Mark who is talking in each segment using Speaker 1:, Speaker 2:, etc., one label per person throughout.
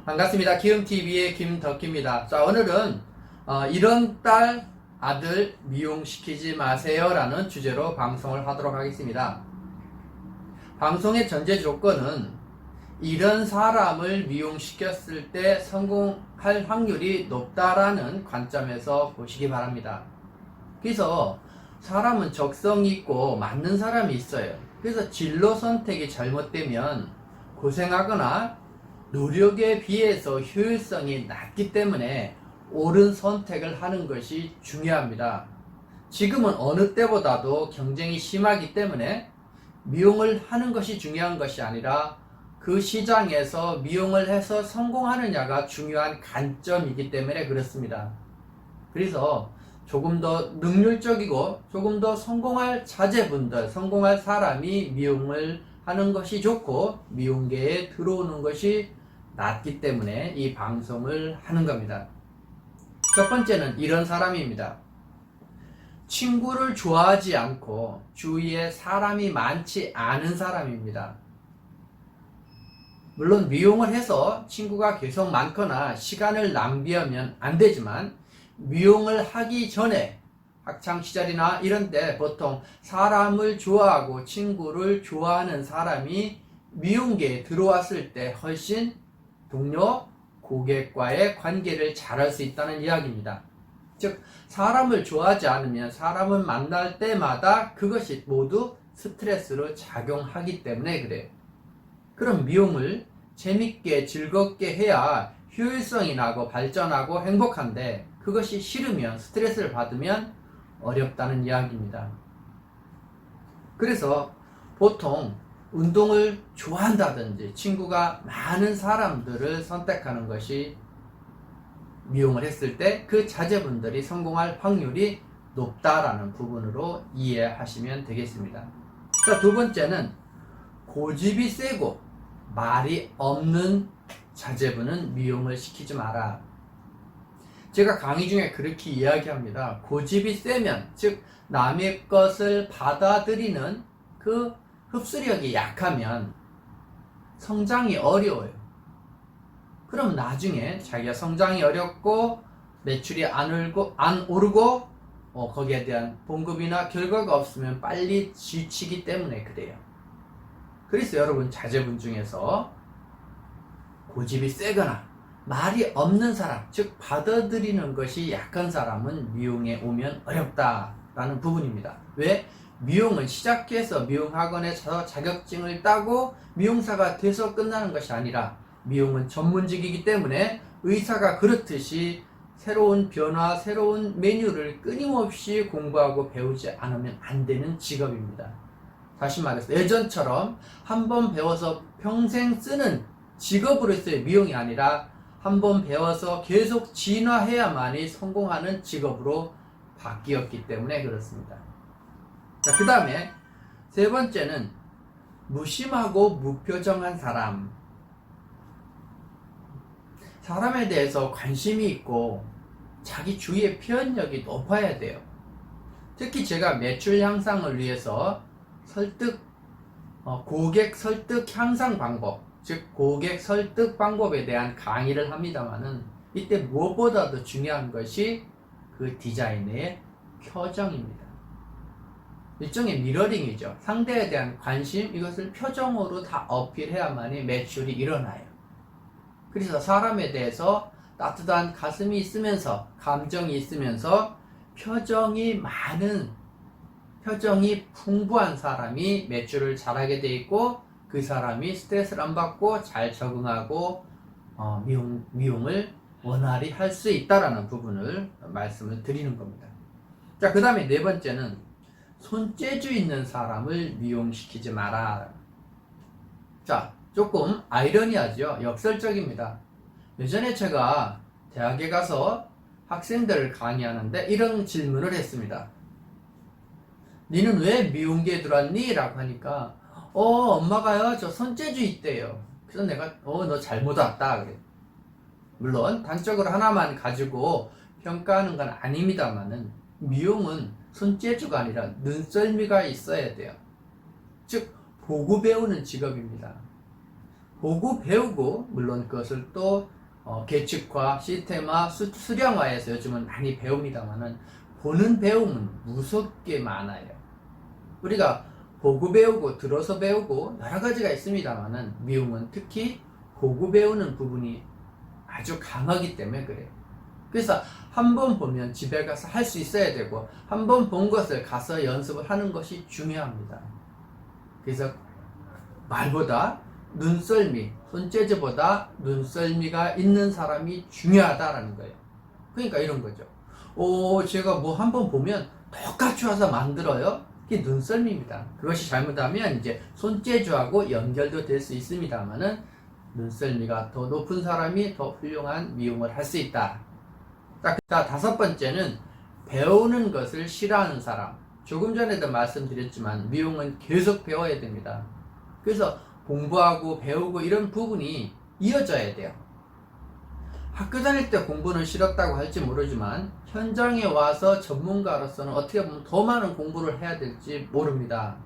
Speaker 1: 반갑습니다. 키움TV의 김덕기입니다. 자, 오늘은 이런 딸, 아들 미용시키지 마세요 라는 주제로 방송을 하도록 하겠습니다. 방송의 전제 조건은 이런 사람을 미용시켰을 때 성공할 확률이 높다라는 관점에서 보시기 바랍니다. 그래서 사람은 적성이 있고 맞는 사람이 있어요. 그래서 진로 선택이 잘못되면 고생하거나 노력에 비해서 효율성이 낮기 때문에 옳은 선택을 하는 것이 중요합니다. 지금은 어느 때보다도 경쟁이 심하기 때문에 미용을 하는 것이 중요한 것이 아니라 그 시장에서 미용을 해서 성공하느냐가 중요한 관점이기 때문에 그렇습니다. 그래서 조금 더 능률적이고 조금 더 성공할 자제분들, 성공할 사람이 미용을 하는 것이 좋고 미용계에 들어오는 것이 낫기 때문에 이 방송을 하는 겁니다. 첫 번째는 이런 사람입니다. 친구를 좋아하지 않고 주위에 사람이 많지 않은 사람입니다. 물론 미용을 해서 친구가 계속 많거나 시간을 낭비하면 안 되지만 미용을 하기 전에 학창시절이나 이런 때 보통 사람을 좋아하고 친구를 좋아하는 사람이 미용계에 들어왔을 때 훨씬 동료, 고객과의 관계를 잘할 수 있다는 이야기입니다. 즉, 사람을 좋아하지 않으면 사람을 만날 때마다 그것이 모두 스트레스로 작용하기 때문에 그래요. 그럼 미용을 재밌게 즐겁게 해야 효율성이 나고 발전하고 행복한데 그것이 싫으면 스트레스를 받으면 어렵다는 이야기입니다. 그래서 보통 운동을 좋아한다든지 친구가 많은 사람들을 선택하는 것이 미용을 했을 때 그 자제분들이 성공할 확률이 높다라는 부분으로 이해하시면 되겠습니다. 자, 두 번째는 고집이 세고 말이 없는 자제분은 미용을 시키지 마라. 제가 강의 중에 그렇게 이야기합니다. 고집이 세면, 즉 남의 것을 받아들이는 그 흡수력이 약하면 성장이 어려워요. 그럼 나중에 자기가 성장이 어렵고 매출이 안 오르고 거기에 대한 봉급이나 결과가 없으면 빨리 지치기 때문에 그래요. 그래서 여러분 자제분 중에서 고집이 세거나 말이 없는 사람, 즉 받아들이는 것이 약한 사람은 미용에 오면 어렵다라는 부분입니다. 왜? 미용은 시작해서 미용학원에서 자격증을 따고 미용사가 돼서 끝나는 것이 아니라 미용은 전문직이기 때문에 의사가 그렇듯이 새로운 변화, 새로운 메뉴를 끊임없이 공부하고 배우지 않으면 안 되는 직업입니다. 다시 말해서 예전처럼 한번 배워서 평생 쓰는 직업으로서의 미용이 아니라 한번 배워서 계속 진화해야만이 성공하는 직업으로 바뀌었기 때문에 그렇습니다. 자, 그 다음에 세 번째는 무심하고 무표정한 사람. 사람에 대해서 관심이 있고 자기 주위의 표현력이 높아야 돼요. 특히 제가 매출 향상을 위해서 고객 설득 향상 방법, 즉 고객 설득 방법에 대한 강의를 합니다만은 이때 무엇보다도 중요한 것이 그 디자이너의 표정입니다. 일종의 미러링이죠. 상대에 대한 관심, 이것을 표정으로 다 어필해야만이 매출이 일어나요. 그래서 사람에 대해서 따뜻한 가슴이 있으면서 감정이 있으면서 표정이 많은, 표정이 풍부한 사람이 매출을 잘하게 돼 있고 그 사람이 스트레스를 안 받고 잘 적응하고 미용을 원활히 할 수 있다라는 부분을 말씀을 드리는 겁니다. 자, 그 다음에 네 번째는 손재주 있는 사람을 미용시키지 마라. 자, 조금 아이러니하죠. 역설적입니다. 예전에 제가 대학에 가서 학생들을 강의하는데 이런 질문을 했습니다. 니는 왜 미용계에 들어왔니? 라고 하니까 엄마가요 저 손재주 있대요. 그래서 내가 너 잘못 왔다 그래. 물론 단적으로 하나만 가지고 평가하는 건 아닙니다만은 미용은 손재주가 아니라 눈썰미가 있어야 돼요. 즉 보고 배우는 직업입니다. 보고 배우고, 물론 그것을 또 계측화, 시스템화, 수량화해서 요즘은 많이 배웁니다만은 보는 배움은 무섭게 많아요. 우리가 보고 배우고 들어서 배우고 여러 가지가 있습니다만은 미움은 특히 보고 배우는 부분이 아주 강하기 때문에 그래요. 그래서 한 번 보면 집에 가서 할 수 있어야 되고, 한 번 본 것을 가서 연습을 하는 것이 중요합니다. 그래서 말보다 눈썰미, 손재주보다 눈썰미가 있는 사람이 중요하다라는 거예요. 그러니까 이런 거죠. 제가 뭐 한 번 보면 똑같이 와서 만들어요? 그게 눈썰미입니다. 그것이 잘못하면 이제 손재주하고 연결도 될 수 있습니다만은 눈썰미가 더 높은 사람이 더 훌륭한 미용을 할 수 있다. 자, 다섯 번째는 배우는 것을 싫어하는 사람. 조금 전에도 말씀드렸지만 미용은 계속 배워야 됩니다. 그래서 공부하고 배우고 이런 부분이 이어져야 돼요. 학교 다닐 때 공부는 싫었다고 할지 모르지만 현장에 와서 전문가로서는 어떻게 보면 더 많은 공부를 해야 될지 모릅니다.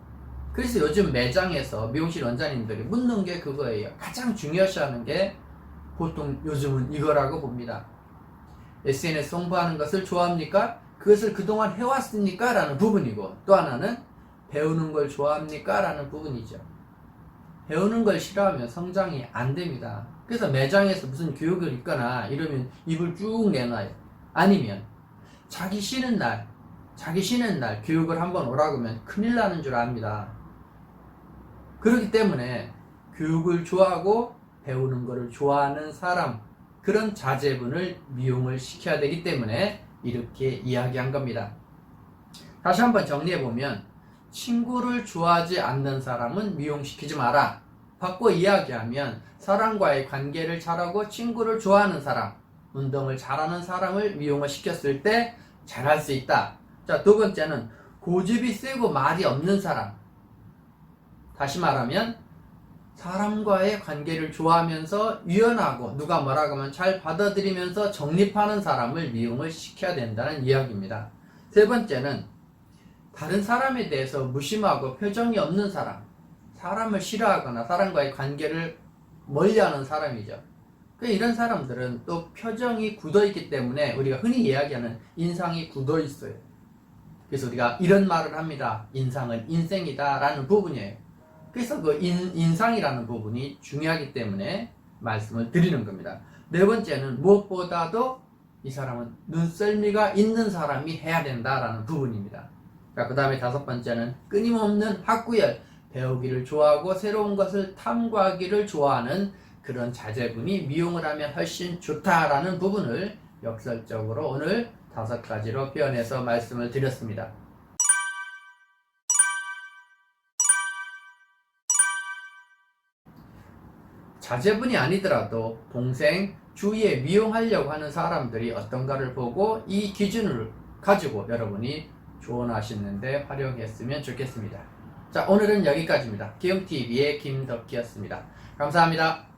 Speaker 1: 그래서 요즘 매장에서 미용실 원장님들이 묻는 게 그거예요. 가장 중요시하는 게 보통 요즘은 이거라고 봅니다. SNS 홍보하는 것을 좋아합니까? 그것을 그동안 해왔습니까? 라는 부분이고, 또 하나는 배우는 걸 좋아합니까? 라는 부분이죠. 배우는 걸 싫어하면 성장이 안 됩니다. 그래서 매장에서 무슨 교육을 있거나 이러면 입을 쭉 내놔요. 아니면 자기 쉬는 날 교육을 한번 오라고 하면 큰일 나는 줄 압니다. 그렇기 때문에 교육을 좋아하고 배우는 것을 좋아하는 사람, 그런 자제분을 미용을 시켜야 되기 때문에 이렇게 이야기한 겁니다. 다시 한번 정리해보면, 친구를 좋아하지 않는 사람은 미용시키지 마라. 바꿔 이야기하면 사람과의 관계를 잘하고 친구를 좋아하는 사람, 운동을 잘하는 사람을 미용을 시켰을 때 잘할 수 있다. 자, 두 번째는 고집이 세고 말이 없는 사람. 다시 말하면 사람과의 관계를 좋아하면서 유연하고 누가 뭐라고 하면 잘 받아들이면서 정립하는 사람을 미용을 시켜야 된다는 이야기입니다. 세 번째는 다른 사람에 대해서 무심하고 표정이 없는 사람, 사람을 싫어하거나 사람과의 관계를 멀리하는 사람이죠. 이런 사람들은 또 표정이 굳어있기 때문에 우리가 흔히 이야기하는 인상이 굳어있어요. 그래서 우리가 이런 말을 합니다. 인상은 인생이다 라는 부분이에요. 그래서 그 인상이라는 부분이 중요하기 때문에 말씀을 드리는 겁니다. 네 번째는 무엇보다도 이 사람은 눈썰미가 있는 사람이 해야 된다라는 부분입니다. 그 다음에 다섯 번째는 끊임없는 학구열, 배우기를 좋아하고 새로운 것을 탐구하기를 좋아하는 그런 자제분이 미용을 하면 훨씬 좋다라는 부분을 역설적으로 오늘 5가지로 표현해서 말씀을 드렸습니다. 자제분이 아니더라도 동생, 주위에 미용하려고 하는 사람들이 어떤가를 보고 이 기준을 가지고 여러분이 조언하시는데 활용했으면 좋겠습니다. 자, 오늘은 여기까지입니다. 기용TV의 김덕희였습니다. 감사합니다.